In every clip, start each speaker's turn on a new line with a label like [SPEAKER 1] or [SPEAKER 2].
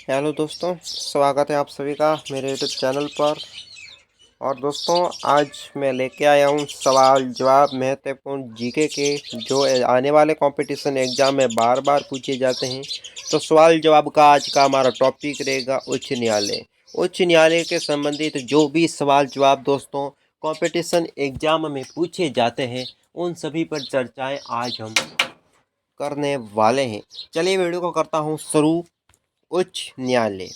[SPEAKER 1] Hello दोस्तों, स्वागत है आप सभी का मेरे यूट्यूब चैनल पर। और दोस्तों, आज मैं लेके आया हूँ सवाल जवाब महत्वपूर्ण जीके के, जो आने वाले कंपटीशन एग्जाम में बार बार पूछे जाते हैं। तो सवाल जवाब का आज का हमारा टॉपिक रहेगा उच्च न्यायालय। उच्च न्यायालय के संबंधित जो भी सवाल जवाब दोस्तों कंपटीशन एग्जाम में पूछे जाते हैं, उन सभी पर चर्चाएँ आज हम करने वाले हैं। चलिए वीडियो को करता हूँ शुरू। उच्च न्यायालय।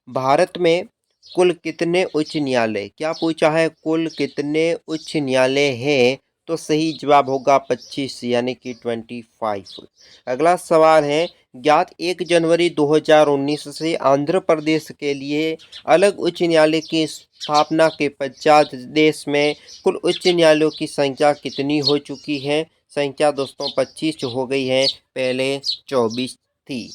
[SPEAKER 1] भारत में कुल कितने उच्च न्यायालय, क्या पूछा है, कुल कितने उच्च न्यायालय हैं? तो सही जवाब होगा 25 यानी कि 25। अगला सवाल है, ज्ञात 1 जनवरी 2019 से आंध्र प्रदेश के लिए अलग उच्च न्यायालय की स्थापना के पश्चात देश में कुल उच्च न्यायालयों की संख्या कितनी हो चुकी है? संख्या दोस्तों 25 हो गई है, पहले 24 थी।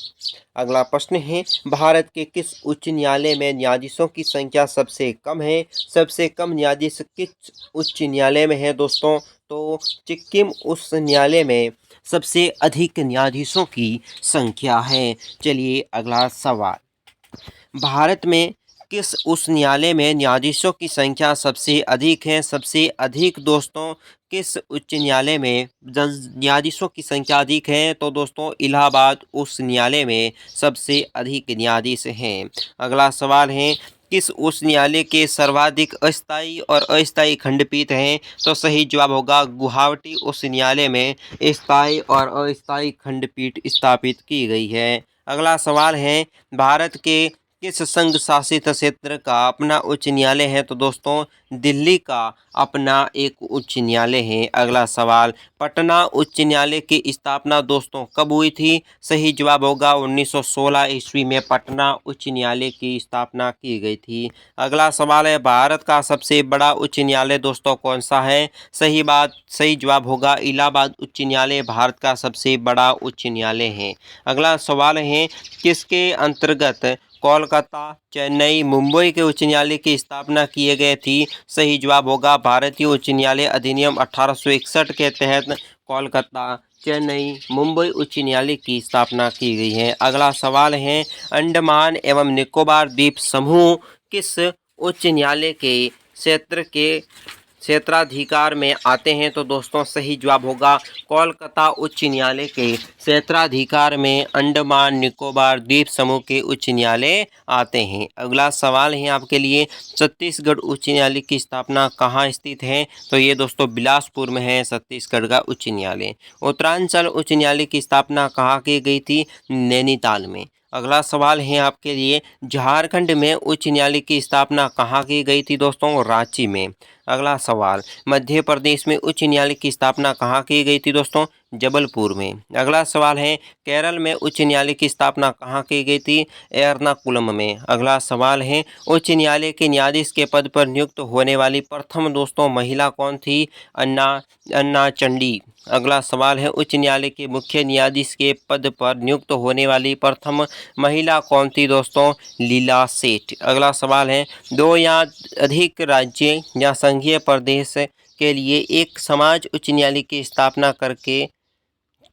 [SPEAKER 1] अगला प्रश्न है, भारत के किस उच्च न्यायालय में न्यायाधीशों की संख्या सबसे कम है? सबसे कम न्यायाधीश किस उच्च न्यायालय में है दोस्तों? तो सिक्किम उच्च न्यायालय में सबसे अधिक न्यायाधीशों की संख्या है। चलिए अगला सवाल, भारत में किस उच्च न्यायालय में न्यायाधीशों की संख्या सबसे अधिक है? सबसे अधिक दोस्तों किस उच्च न्यायालय में न्यायाधीशों की संख्या अधिक है? तो दोस्तों इलाहाबाद उच्च न्यायालय में सबसे अधिक न्यायाधीश हैं। अगला सवाल है, किस उच्च न्यायालय के सर्वाधिक अस्थायी और अस्थायी खंडपीठ हैं? तो सही जवाब होगा गुवाहाटी उच्च न्यायालय में स्थायी और अस्थायी खंडपीठ स्थापित की गई है। अगला सवाल है, भारत के किस संघ शासित क्षेत्र का अपना उच्च न्यायालय है? तो दोस्तों दिल्ली का अपना एक उच्च न्यायालय है। अगला सवाल, पटना उच्च न्यायालय की स्थापना दोस्तों कब हुई थी? सही जवाब होगा 1916 ईस्वी में पटना उच्च न्यायालय की स्थापना की गई थी। अगला सवाल है, भारत का सबसे बड़ा उच्च न्यायालय दोस्तों कौन सा है? सही जवाब होगा इलाहाबाद उच्च न्यायालय भारत का सबसे बड़ा उच्च न्यायालय है। अगला सवाल है, किसके अंतर्गत कोलकाता, चेन्नई, मुंबई के उच्च न्यायालय की स्थापना किए गए थी? सही जवाब होगा भारतीय उच्च न्यायालय अधिनियम 1861 के तहत कोलकाता, चेन्नई, मुंबई उच्च न्यायालय की स्थापना की गई है। अगला सवाल है, अंडमान एवं निकोबार द्वीप समूह किस उच्च न्यायालय के क्षेत्राधिकार में आते हैं? तो दोस्तों सही जवाब होगा कोलकाता उच्च न्यायालय के क्षेत्राधिकार में अंडमान निकोबार द्वीप समूह के उच्च न्यायालय आते हैं। अगला सवाल है आपके लिए, छत्तीसगढ़ उच्च न्यायालय की स्थापना कहाँ स्थित है? तो ये दोस्तों बिलासपुर में है छत्तीसगढ़ का उच्च न्यायालय। उत्तरांचल उच्च न्यायालय की स्थापना कहाँ की गई थी? नैनीताल में। अगला सवाल है आपके लिए, झारखंड में उच्च न्यायालय की स्थापना कहाँ की गई थी दोस्तों? रांची में। अगला सवाल, मध्य प्रदेश में उच्च न्यायालय की स्थापना कहाँ की गई थी दोस्तों? जबलपुर में। अगला सवाल है, केरल में उच्च न्यायालय की स्थापना कहाँ की गई थी? एर्नाकुलम में। अगला सवाल है, उच्च न्यायालय के न्यायाधीश के पद पर नियुक्त होने वाली प्रथम दोस्तों महिला कौन थी? अन्ना चंडी। अगला सवाल है, उच्च न्यायालय के मुख्य न्यायाधीश के पद पर नियुक्त होने वाली प्रथम महिला कौन थी दोस्तों? लीला सेठ। अगला सवाल है, दो या अधिक राज्य या संघीय प्रदेश के लिए एक समाज उच्च न्यायालय की स्थापना करके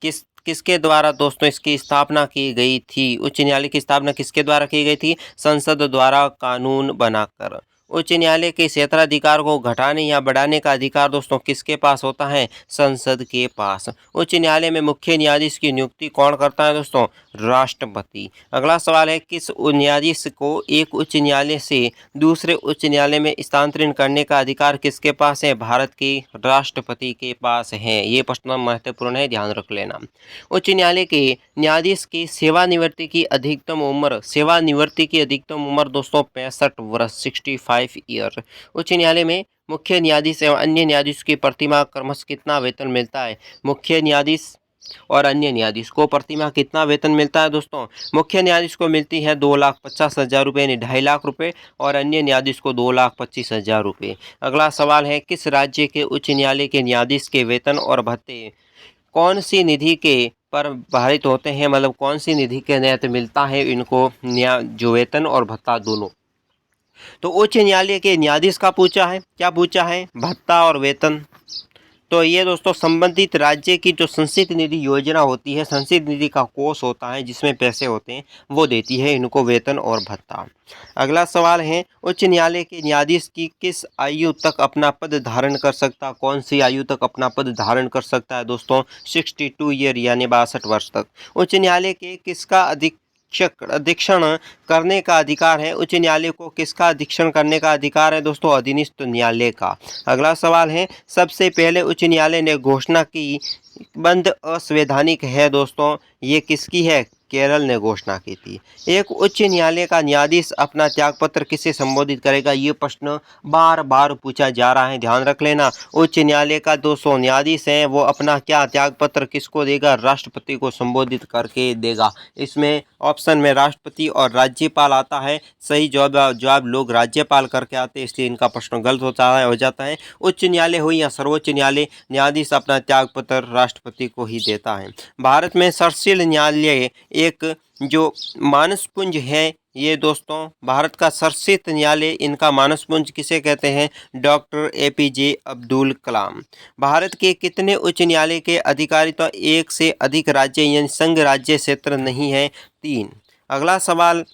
[SPEAKER 1] किसके द्वारा दोस्तों इसकी स्थापना की गई थी? उच्च न्यायालय की स्थापना किसके द्वारा की गई थी? संसद द्वारा कानून बनाकर। उच्च न्यायालय के क्षेत्राधिकार को घटाने या बढ़ाने का अधिकार दोस्तों किसके पास होता है? संसद के पास। उच्च न्यायालय में मुख्य न्यायाधीश की नियुक्ति कौन करता है दोस्तों? राष्ट्रपति। अगला सवाल है, किस न्यायाधीश को एक उच्च न्यायालय से दूसरे उच्च न्यायालय में स्थानांतरित करने का अधिकार किसके पास है? भारत के राष्ट्रपति के पास है। ये प्रश्न महत्वपूर्ण है, ध्यान रख लेना। उच्च न्यायालय के न्यायाधीश की सेवानिवृत्ति की अधिकतम उम्र दोस्तों 65 वर्ष 65 ईयर। उच्च न्यायालय में मुख्य न्यायाधीश एवं अन्य न्यायाधीश की प्रतिमाह क्रमश कितना वेतन मिलता है? मुख्य न्यायाधीश और अन्य न्यायाधीश को प्रतिमाह कितना वेतन मिलता है दोस्तों? मुख्य न्यायाधीश को मिलती है 2,50,000 रुपये यानी 2.5 लाख रुपये, और अन्य न्यायाधीश को 2,25,000 रुपये। अगला सवाल है, किस राज्य के उच्च न्यायालय के न्यायाधीश के वेतन और भत्ते कौन सी निधि के पर भारित होते हैं? मतलब कौन सी निधि के तहत मिलता है इनको जो वेतन और भत्ता दोनों? तो उच्च न्यायालय के न्यायाधीश का पूछा है, क्या पूछा है? भत्ता और वेतन। तो ये दोस्तों संबंधित राज्य की जो संचित निधि योजना होती है, संचित निधि का कोष होता है जिसमें पैसे होते हैं, वो देती है इनको वेतन और भत्ता। अगला सवाल है, उच्च न्यायालय के न्यायाधीश की किस आयु तक अपना पद धारण कर सकता, कौन सी आयु तक अपना पद धारण कर सकता है दोस्तों? 62 ईयर यानी 62 वर्ष तक। उच्च न्यायालय के किसका अधीक्षण करने का अधिकार है? उच्च न्यायालय को किसका अधीक्षण करने का अधिकार है दोस्तों? अधीनस्थ न्यायालय का। अगला सवाल है, सबसे पहले उच्च न्यायालय ने घोषणा की बंद असंवैधानिक है दोस्तों, ये किसकी है? केरल ने घोषणा की थी। एक उच्च न्यायालय का न्यायाधीश अपना त्यागपत्र किसे संबोधित करेगा? ये प्रश्न बार बार पूछा जा रहा है, ध्यान रख लेना। उच्च न्यायालय का 200 न्यायाधीश है, वो अपना क्या त्यागपत्र किसको देगा? राष्ट्रपति को संबोधित करके देगा। इसमें ऑप्शन में राष्ट्रपति और राज्यपाल आता है, सही जवाब लोग राज्यपाल करके आते हैं, इसलिए इनका प्रश्न गलत हो जाता है। उच्च न्यायालय हो या सर्वोच्च न्यायालय, न्यायाधीश अपना त्यागपत्र राष्ट्रपति को ही देता है। भारत में सर्वोच्च न्यायालय एक जो मानसपुंज है, ये दोस्तों भारत का सर्वोच्च न्यायालय, इनका मानसपुंज किसे कहते हैं? Doctor APJ Abdul Kalam. भारत के कितने उच्च न्यायालय के अधिकारी तो एक से अधिक राज्य यानी संघ राज्य क्षेत्र नहीं है? 3। अगला सवाल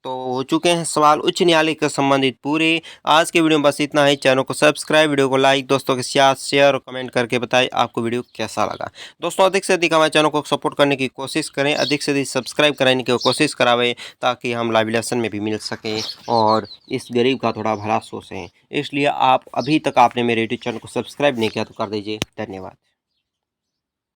[SPEAKER 1] तो हो चुके हैं सवाल उच्च न्यायालय के संबंधित पूरे। आज के वीडियो में बस इतना ही। चैनल को सब्सक्राइब, वीडियो को लाइक, दोस्तों के साथ शेयर और कमेंट करके बताएं आपको वीडियो कैसा लगा। दोस्तों अधिक से अधिक हमारे चैनल को सपोर्ट करने की कोशिश करें, अधिक से अधिक सब्सक्राइब कराने की कोशिश करावें, ताकि हम लाइव लेसन में भी मिल सकें और इस गरीब का थोड़ा भला सोचें। इसलिए आप अभी तक आपने मेरे यूट्यूब चैनल को सब्सक्राइब नहीं किया तो कर दीजिए। धन्यवाद।